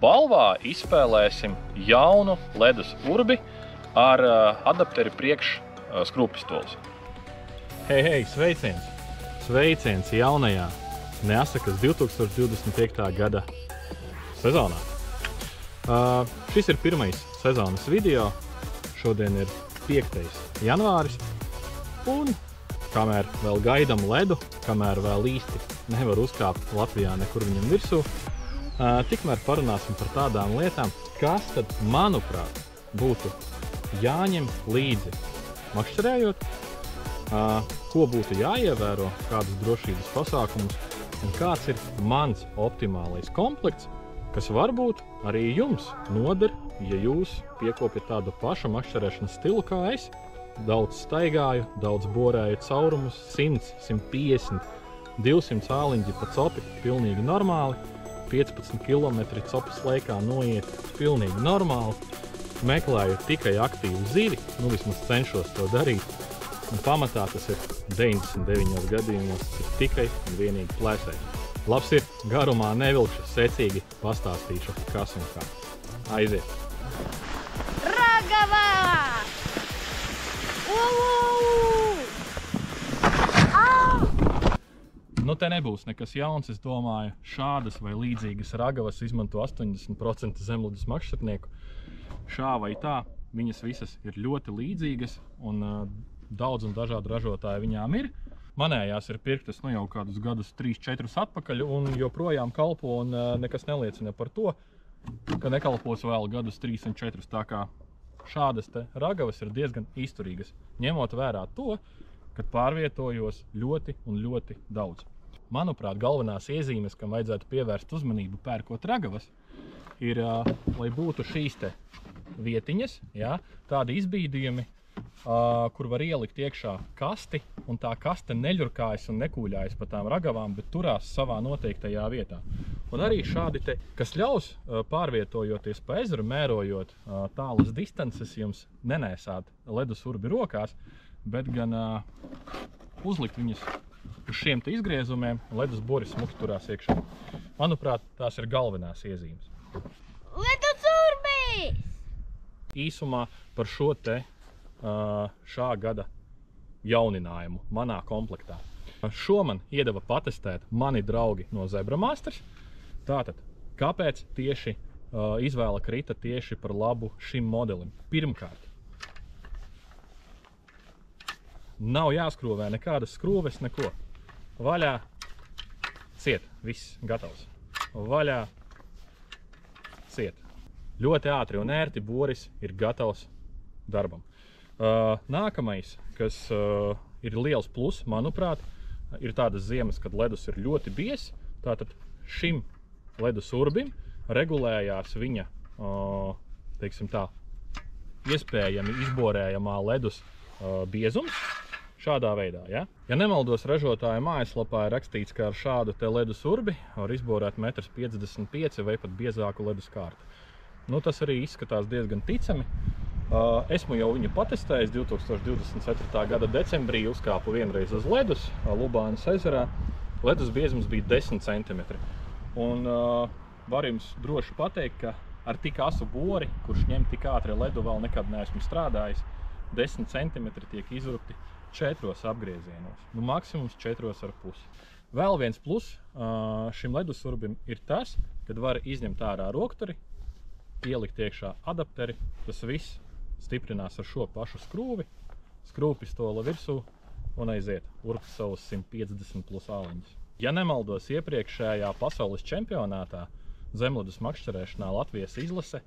balvā izspēlēsim jaunu ledus urbi ar adapteri priekš skrūvpistoles. Hei, sveiciens! Sveiciens jaunajā Neasakas 2025. gada sezonā. Šis ir pirmais sezonas video. Šodien ir 5. janvāris. Un kamēr vēl gaidam ledu, kamēr vēl īsti nevar uzkāpt Latvijā nekur viņam virsū, tikmēr parunāsim par tādām lietām, kas tad, manuprāt, būtu jāņem līdzi makšķerējot, ko būtu jāievēro, kādas drošības pasākumus un kāds ir mans optimālais komplekts, kas varbūt arī jums noder, ja jūs piekopjat tādu pašu makšķerēšanas stilu kā es. Daudz staigāju, daudz borēju caurumus, 100, 150, 200 āliņģi pa copi, pilnīgi normāli. 15 km copas laikā noiet, pilnīgi normāli. Meklēju tikai aktīvu zivi, vismaz cenšos to darīt. Un pamatā tas ir 99 gadījumos, tas ir tikai un vienīgi plēsēt. Labs ir, garumā nevilkšu, secīgi pastāstīšu, kas un kā. Aiziet! Ragava! Te nebūs nekas jauns, es domāju, šādas vai līdzīgas ragavas izmanto 80% zemledus makšķernieku. Šā vai tā, viņas visas ir ļoti līdzīgas un daudz un dažādu ražotāju viņām ir. Manējās ir pirktas jau kādus gadus 3-4 atpakaļ un joprojām kalpo un nekas neliecina par to, ka nekalpos vēl gadus 3 un 4. Tā kā šādas te ragavas ir diezgan izturīgas, ņemot vērā to, kad pārvietojos ļoti un ļoti daudz. Manuprāt, galvenās iezīmes, kam vajadzētu pievērst uzmanību pērkot ragavas, ir, lai būtu šīs te vietiņas, tādi izbīdījumi, kur var ielikt iekšā kasti, un tā kaste neļurkājas un nekūļājas pa tām ragavām, bet turās savā noteiktajā vietā. Un arī šādi te, kas ļaus pārvietojoties pa ezeru, mērojot tālas distances, jums nenēsāt ledus urbi rokās, bet gan uzlikt viņas uz šiem te izgriezumiem, ledus bori smuki turās iekšā. Manuprāt, tās ir galvenās iezīmes. Ledus urbi! Īsumā par šo te šā gada jauninājumu manā komplektā. Šo man iedeva patestēt mani draugi no Zebra Masters. Tātad, kāpēc tieši izvēle krita tieši par labu šim modelim? Pirmkārt, nav jāskrūvē nekādas skrūves, neko. Vaļā, ciet, viss gatavs. Vaļā, ciet. Ļoti ātri un ērti boris ir gatavs darbam. Nākamais, kas ir liels plus, manuprāt, ir tādas ziemas, kad ledus ir ļoti biezs. Tātad šim ledus urbim regulējās viņa, teiksim tā, iespējami izborējamā ledus biezums. Šādā veidā, ja nemaldos, ražotāja mājaslapā ir rakstīts, ka ar šādu te ledus urbi var izborēt 1,55 m vai pat biezāku ledus kārtu. Tas arī izskatās diezgan ticami. Esmu jau viņu patestējis 2024. gada decembrī, uzkāpu vienreiz uz ledus Lubānas ezerā. Ledus biezums bija 10 cm. Un var jums droši pateikt, ka ar tik asu bori, kurš ņem tik ātri ledu, vēl nekad neesmu strādājis, 10 cm tiek izrukti 4 apgriezienos, maksimums 4,5. Vēl viens plus šim ledus urbim ir tas, kad var izņemt ārā rokturi, ielikt iekšā adapteri, tas viss stiprinās ar šo pašu skrūvi, skrūvpistole virsū un aiziet urbt savus 150 plus āliņus. Ja nemaldos, iepriekšējā pasaules čempionātā zemledus makšķerēšanā Latvijas izlase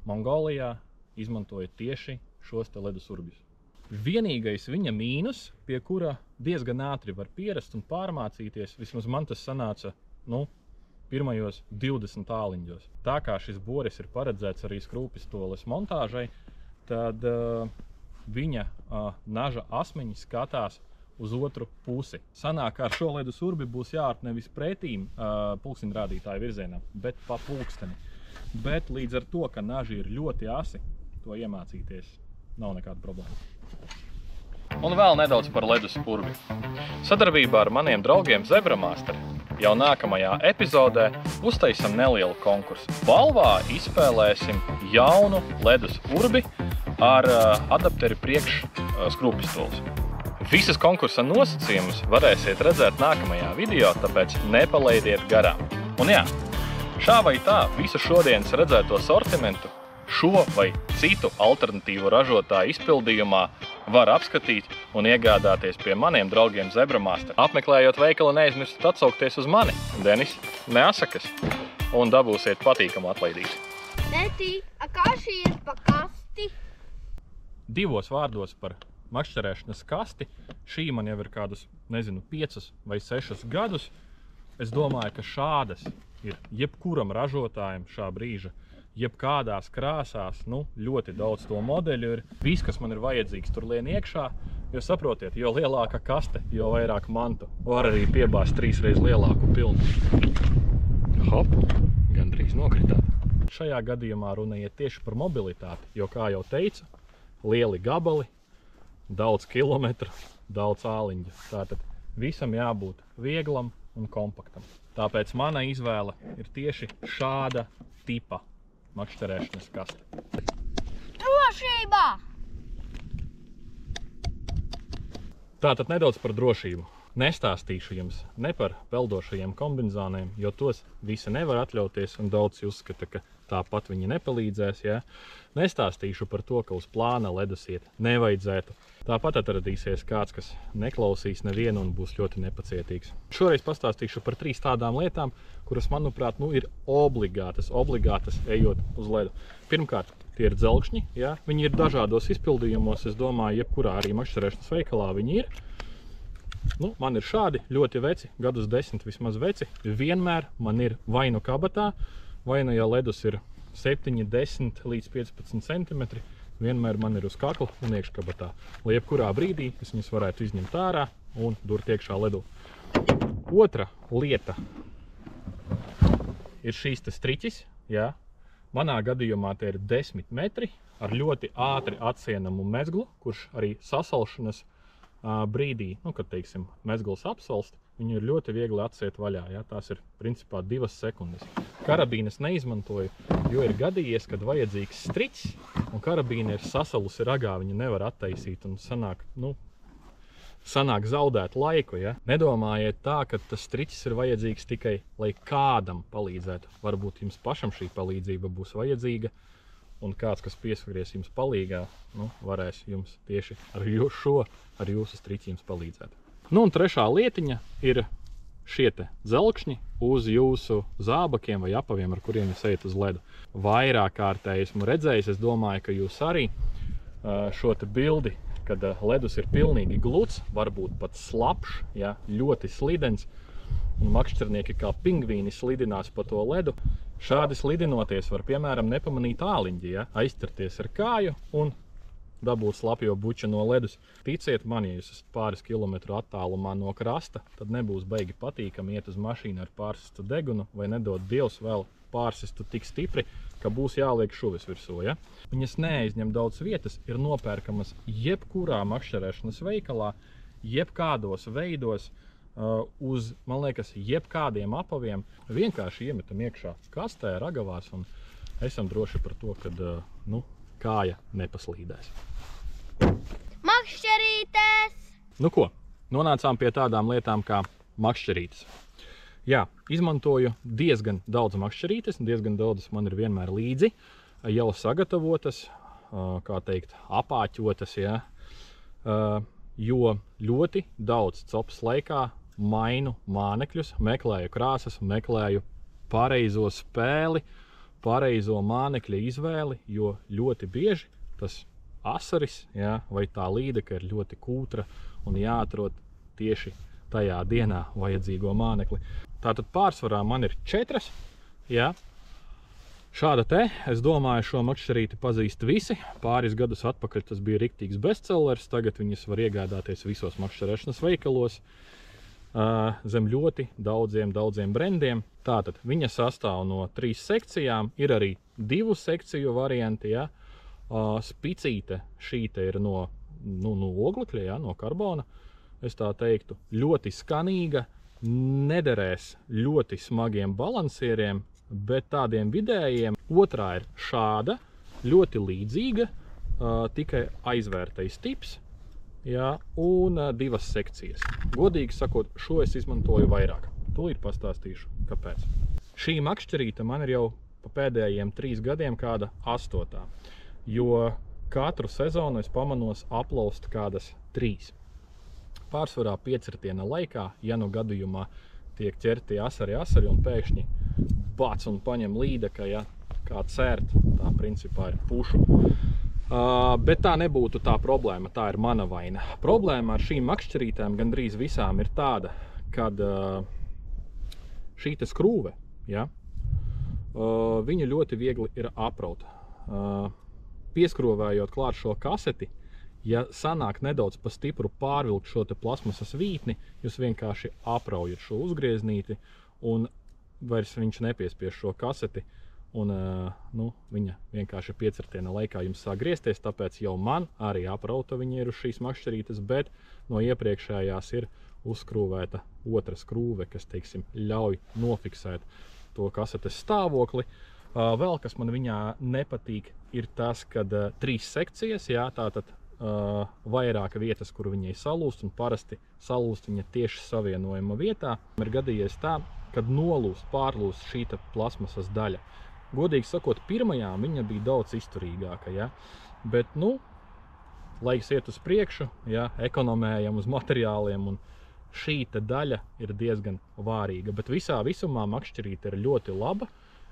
Mongolijā izmantoja tieši šos te ledus urbjus. Vienīgais viņa mīnus, pie kura diezgan ātri var pierast un pārmācīties, vismaz man tas sanāca, pirmajos 20 āliņģos. Tā kā šis boris ir paredzēts arī skrūvpistoles montāžai, tad viņa naža asmeņi skatās uz otru pusi. Sanāk, ar šo ledus urbi būs jāart nevis pretīm pulksteņrādītāju virzienam, bet pa pulksteni. Bet līdz ar to, ka naži ir ļoti asi, to iemācīties nav nekāda problēma. Un vēl nedaudz par ledus urbi. Sadarbībā ar maniem draugiem Zebra Master jau nākamajā epizodē uztaisam nelielu konkursu. Balvā izspēlēsim jaunu ledus urbi ar adapteri priekš skrūppistoles. Visas konkursa nosacījumus varēsiet redzēt nākamajā video, tāpēc nepalaidiet garām. Un jā, šā vai tā visu šodienas redzēto sortimentu šo vai citu alternatīvu ražotāju izpildījumā var apskatīt un iegādāties pie maniem draugiem Zebra Master. Apmeklējot veikalu neaizmirstat atsaukties uz mani, Denis, Neasakas, un dabūsiet patīkamu atlaidību. Netī, kā šī ir pa kasti? Divos vārdos par makšķerēšanas kasti. Šī man jau ir kādus, 5 vai 6 gadus. Es domāju, ka šādas ir jebkuram ražotājam šā brīža. Jebkādās krāsās, ļoti daudz to modeļu ir. Viss, kas man ir vajadzīgs, tur lien iekšā, jo saprotiet, jo lielāka kaste, jo vairāk mantu. Var arī piebāzt 3 reiz lielāku pilnu. Hop, gandrīz nokritāt. Šajā gadījumā runa iet tieši par mobilitāti, jo, kā jau teicu, lieli gabali, daudz kilometru, daudz āliņu. Tātad visam jābūt vieglam un kompaktam. Tāpēc mana izvēle ir tieši šāda tipa makšķerēšanas kaste. Drošībā! Tātad nedaudz par drošību. Nestāstīšu jums ne par peldošajiem kombinzoniem, jo tos visi nevar atļauties un daudz uzskata, ka tāpat viņi nepalīdzēs. Ja? Nestāstīšu par to, ka uz plāna ledus iet nevajadzētu. Tāpat atradīsies kāds, kas neklausīs nevienu un būs ļoti nepacietīgs. Šoreiz pastāstīšu par 3 tādām lietām, kuras, manuprāt, ir obligātas ejot uz ledu. Pirmkārt, tie ir dzelkšņi. Ja? Viņi ir dažādos izpildījumos, es domāju, jebkurā arī makšķerēšanas veikalā viņi ir. Man ir šādi ļoti veci, gadus 10 vismaz veci. Vienmēr man ir vai nu kabatā, vai nu, ja ledus ir 7, 10 līdz 15 centimetri, vienmēr man ir uz kakla un iekškabatā. Lai jebkurā brīdī es viņus varētu izņemt ārā un durt iekšā ledū. Otra lieta ir šīs te striķis. Jā. Manā gadījumā tie ir 10 metri ar ļoti ātri atsienamu mezglu, kurš arī sasalšanas brīdī, kad, teiksim, mezgls apsalst, viņu ir ļoti viegli atsiet vaļā. Ja? Tās ir, principā, 2 sekundes. Karabīnes neizmantoju, jo ir gadījies, kad vajadzīgs striķis, un karabīne ir sasalusi ragā, viņu nevar attaisīt, un sanāk zaudēt laiku. Ja? Nedomājiet tā, ka tas striķis ir vajadzīgs tikai, lai kādam palīdzētu. Varbūt jums pašam šī palīdzība būs vajadzīga, un kāds, kas pieskaries jums palīgā, varēs jums tieši ar jūsu striķi jums palīdzēt. Un trešā lietiņa ir šie te dzelkšņi uz jūsu zābakiem vai apaviem, ar kuriem jūs ejat uz ledu. Vairāk kārtēji esmu redzējis, es domāju, ka jūs arī šo te bildi, kad ledus ir pilnīgi gluds, varbūt pat slapšs, ja, ļoti slidens, un makšķernieki kā pingvīni slidinās pa to ledu. Šādi slidinoties var, piemēram, nepamanīt āliņģi, ja, aizķerties ar kāju un dabūt slapjo buču no ledus. Ticiet man, ja jūs esat pāris kilometru attālumā no krasta, tad nebūs baigi patīkami iet uz mašīnu ar pārsistu degunu, vai nedod Dievs vēl pārsistu tik stipri, ka būs jāliek šuvis virsū. Ja? Viņas neaizņem daudz vietas, ir nopērkamas jebkurā makšķerēšanas veikalā, jebkādos veidos, uz, man liekas, jebkādiem apaviem. Vienkārši iemetam iekšā kastē, ragavās, un esam droši par to, kad kāja nepaslīdēs. Makšķerītes! Ko? Nonācām pie tādām lietām kā makšķerītes. Jā, izmantoju diezgan daudz makšķerītes, diezgan daudz man ir vienmēr līdzi, jau sagatavotas, kā teikt, apāķotas, ja, jo ļoti daudz copas laikā mainu mānekļus, meklēju krāsas, meklēju pareizo spēli, pareizo mānekļa izvēli, jo ļoti bieži tas asaris, ja, vai tā līdeka ir ļoti kūtra un jāatrod tieši tajā dienā vajadzīgo mānekli. Tātad pārsvarā man ir 4. Ja. Šāda te, es domāju, šo makšķerīti pazīst visi. Pāris gadus atpakaļ tas bija riktīgs bestsellers, tagad viņas var iegādāties visos makšķerēšanas veikalos zem ļoti daudziem brendiem. Tātad viņa sastāv no 3 sekcijām, ir arī 2 sekciju varianti. Ja. Spicīte šīte ir no oglekļa, ja, no karbona, es tā teiktu, ļoti skanīga, nederēs ļoti smagiem balansieriem, bet tādiem vidējiem. Otrā ir šāda, ļoti līdzīga, tikai aizvērtais tips, jā, un 2 sekcijas. Godīgi sakot, šo es izmantoju vairāk. Tūlīt pastāstīšu, kāpēc. Šī makšķerīte man ir jau pa pēdējiem 3 gadiem kāda 8. Jo katru sezonu es pamanos aplaust kādas 3. Pārsvarā 5 laikā, ja nu gadījumā tiek ķerti asari un pēkšņi bāc un paņem līdeka, ja, kā cērt, tā principā ir pušu. Bet tā nebūtu tā problēma, tā ir mana vaina. Problēma ar šīm makšķerītēm gandrīz visām ir tāda, kad šī te skrūve, ja, viņu ļoti viegli ir apraut. Pieskrovējot klāt šo kaseti, ja sanāk nedaudz pa stipru pārvilkt šo te plasmasas vītni, jūs vienkārši apraujat šo uzgrieznīti un vairs viņš nepiespieš šo kaseti un viņa vienkārši 5 laikā jums sāk griezties, tāpēc jau man arī aprauta viņa ir uz šīs makšķerītes, bet no iepriekšējās ir uzskrūvēta otra skrūve, kas, teiksim, ļauj nofiksēt to kasetes stāvokli. Vēl, kas man viņā nepatīk, ir tas, kad 3 sekcijas, jā, tātad vairāk vietas, kur viņai salūst, un parasti salūst viņa tieši savienojuma vietā. Ir gadījies tā, kad nolūst, pārlūst šī plasmasas daļa. Godīgi sakot, pirmajā viņa bija daudz izturīgāka, ja? Bet, laiks iet uz priekšu, ja? Ekonomējam uz materiāliem, un šī daļa ir diezgan vārīga. Bet visā visumā makšķerīte ir ļoti laba.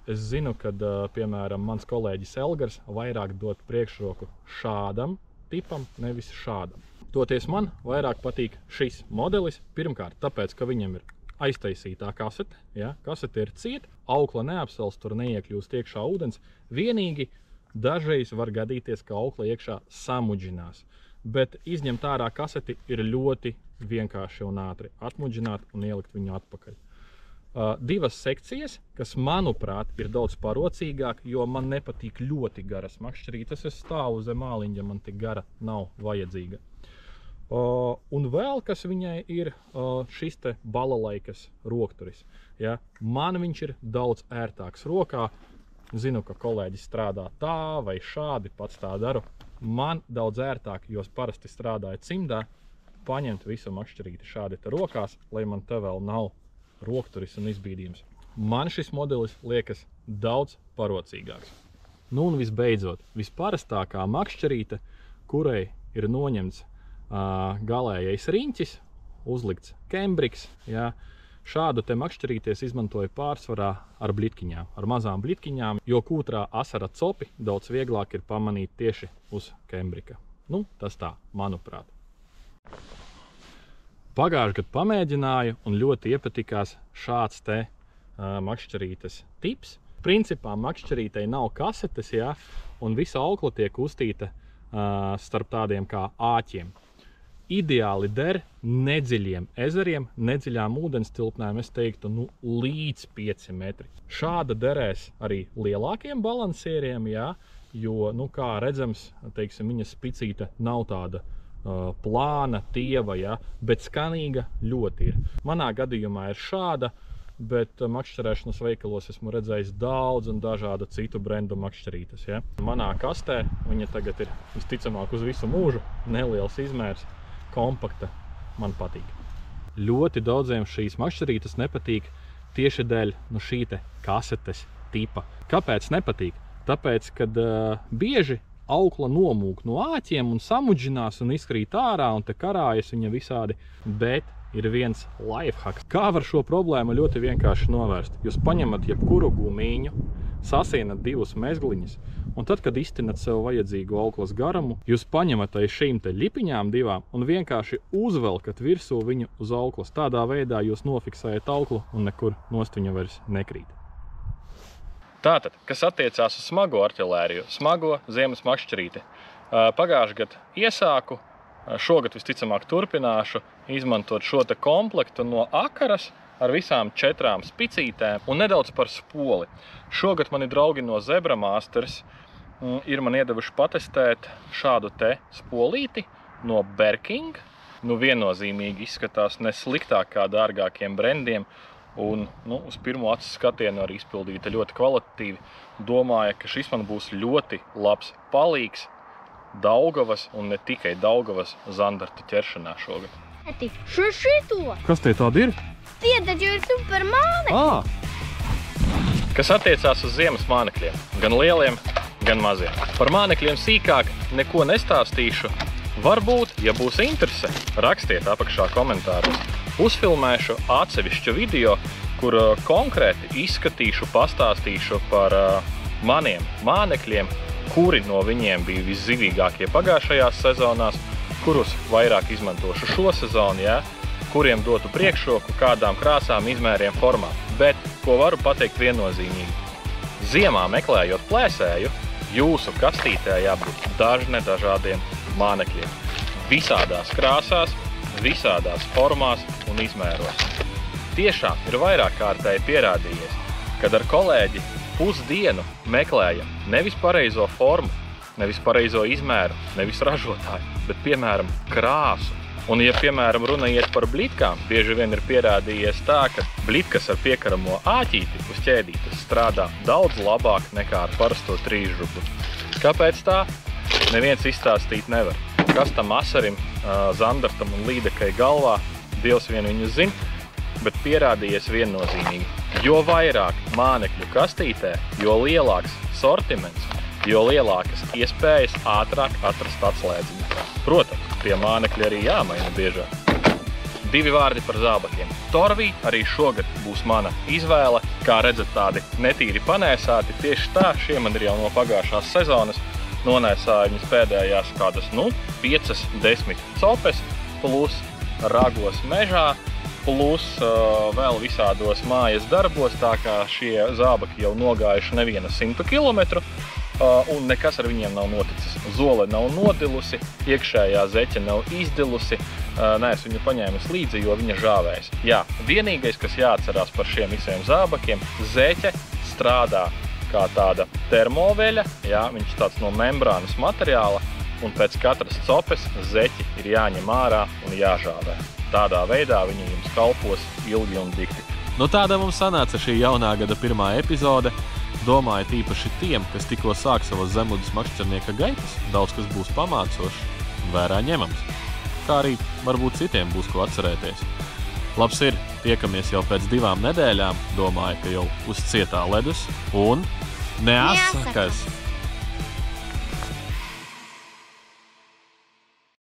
Es zinu, kad, piemēram, mans kolēģis Elgars vairāk dod priekšroku šādam tipam, nevis šādam. Toties man vairāk patīk šis modelis. Pirmkārt, tāpēc, ka viņam ir aiztaisītā kasete, ja? Kasete ir cieta, aukla neapsals, tur neiekļūst iekšā ūdens. Vienīgi dažreiz var gadīties, ka aukla iekšā samudžinās. Bet izņemt ārā kaseti ir ļoti vienkārši un ātri atmudžināt un ielikt viņu atpakaļ. 2 sekcijas, kas, manuprāt, ir daudz parocīgāk, jo man nepatīk ļoti garas makšķerītes. Es stāvu zem māliņa, man tik gara nav vajadzīga. Un vēl, kas viņai ir šis te balalaikas rokturis. Ja? Man viņš ir daudz ērtāks rokā. Zinu, ka kolēģis strādā tā vai šādi, pats tā daru. Man daudz ērtāk, jo es parasti strādāju cimdā, paņemt visu makšķerīti šādi te rokās, lai man te vēl nav rokturis un izbīdījums. Man šis modelis liekas daudz parocīgāks. Nu un visbeidzot, visparastākā makšķerīte, kurai ir noņemts galējais riņķis, uzlikts kembriks, ja, šādu te makšķerīties izmantoju pārsvarā ar blitkiņām, ar mazām blitkiņām, jo kūtrā asara copi daudz vieglāk ir pamanīt tieši uz kembrika. Nu, tas tā, manuprāt. Pagājuši gadu pamēģināju un ļoti iepatikās šāds te makšķerītes tips. Principā makšķerītei nav kasetes, ja, un visa aukla tiek uztīta starp tādiem kā āķiem. Ideāli der nedziļiem ezeriem, nedziļām ūdens tilpnēm, es teiktu, līdz 5 metri. Šāda derēs arī lielākiem balansieriem, ja, jo, kā redzams, teiksim, viņa spicīte nav tāda plāna, tieva, ja, bet skanīga ļoti ir. Manā gadījumā ir šāda, bet makšķerēšanas veikalos esmu redzējis daudz un dažādu citu brendu makšķerītes. Ja. Manā kastē viņa tagad ir visticamāk uz visu mūžu, neliels izmērs, kompakta, man patīk. Ļoti daudziem šīs makšķerītes nepatīk tieši dēļ šī te kasetes tipa. Kāpēc nepatīk? Tāpēc, kad bieži aukla nomūk no āķiem un samudžinās un izkrīt ārā un te karājas viņa visādi, bet ir viens lifehacks. Kā var šo problēmu ļoti vienkārši novērst? Jūs paņemat jebkuru gumīņu, sasienat 2 mezgliņas, un tad, kad iztinat sev vajadzīgu auklas garumu, jūs paņemat aiz šīm te lipiņām 2 un vienkārši uzvelkat virsū viņu uz auklas. Tādā veidā jūs nofiksējat auklu un nekur nost viņa vairs nekrīt. Tātad, kas attiecās uz smago artilēriju, smago ziemas makšķerīti. Pagājuši gadu iesāku, šogad visticamāk turpināšu izmantot šo te komplektu no akaras ar visām 4 spicītēm un nedaudz par spoli. Šogad mani draugi no Zebra Masters ir man iedevuši patestēt šādu te spolīti no Berking. viennozīmīgi izskatās nesliktāk kā dārgākiem brendiem. Un uz pirmo acu skatienu arī izpildīta ļoti kvalitatīvi. Domāju, ka šis man būs ļoti labs palīgs Daugavas un ne tikai Daugavas zandarta ķeršanā šogad. Šito! Kas tie tādi ir? Tie taču ir super mānekļi. Kas attiecās uz ziemas mānekļiem, gan lieliem, gan maziem. Par mānekļiem sīkāk neko nestāstīšu. Varbūt, ja būs interese, rakstiet apakšā komentāros. Uzfilmēšu atsevišķu video, kur konkrēti izskatīšu, pastāstīšu par maniem mānekļiem, kuri no viņiem bija viszivīgākie pagājušajās sezonās, kurus vairāk izmantošu šo sezonu, kuriem dotu priekšroku, kādām krāsām, izmēriem, formām. Bet, ko varu pateikt viennozīmīgi, ziemā meklējot plēsēju, jūsu kastītē jābūt dažādiem mānekļiem. Visādās krāsās, visādās formās un izmēros. Tiešām ir vairāk kārtēji pierādījies, kad ar kolēģi pusdienu meklējam nevis pareizo formu, nevis pareizo izmēru, nevis ražotāju, bet, piemēram, krāsu. Un, ja, piemēram, runa iet par blitkām, bieži vien ir pierādījies tā, ka blitkas ar piekaramo āķīti uz ķēdītes strādā daudz labāk nekā ar parasto trīsžubu. Kāpēc tā? Neviens izstāstīt nevar. Kas tam asarim, zandartam un līdekai galvā, Dievs vien viņu zina, bet pierādījies viennozīmīgi. Jo vairāk mānekļu kastītē, jo lielāks sortiments, jo lielākas iespējas ātrāk atrast atslēdziņu. Protams, tie mānekļi arī jāmaina biežāk. 2 vārdi par zābakiem. Torvī arī šogad būs mana izvēle. Kā redzat, tādi netīri panēsāti. Tieši tā, šie man ir jau no pagājušās sezonas. Nonēsāju viņas pēdējās kādas, 5-10 copes, plus ragos mežā, plus vēl visādos mājas darbos, tā kā šie zābaki jau nogājuši neviena 100 kilometru, un nekas ar viņiem nav noticis. Zole nav nodilusi, iekšējā zeķe nav izdilusi, neesmu viņu paņēmis līdzi, jo viņa žāvējas. Jā, vienīgais, kas jāatcerās par šiem visiem zābakiem, zeķe strādā kā tāda termoveļa, viņš tāds no membrānas materiāla, un pēc katras copes zeķi ir jāņem ārā un jāžāvē. Tādā veidā viņi jums kalpos ilgi un dikti. Tāda mums sanāca šī jaunā gada pirmā epizode. Domāju, tīpaši tiem, kas tikko sāk savas zemludus makšķernieka gaitas, daudz kas būs pamācošs un vērā ņemams. Kā arī varbūt citiem būs ko atcerēties. Labs ir, tiekamies jau pēc 2 nedēļām, domāju, ka jau uz cietā ledus un neasakas!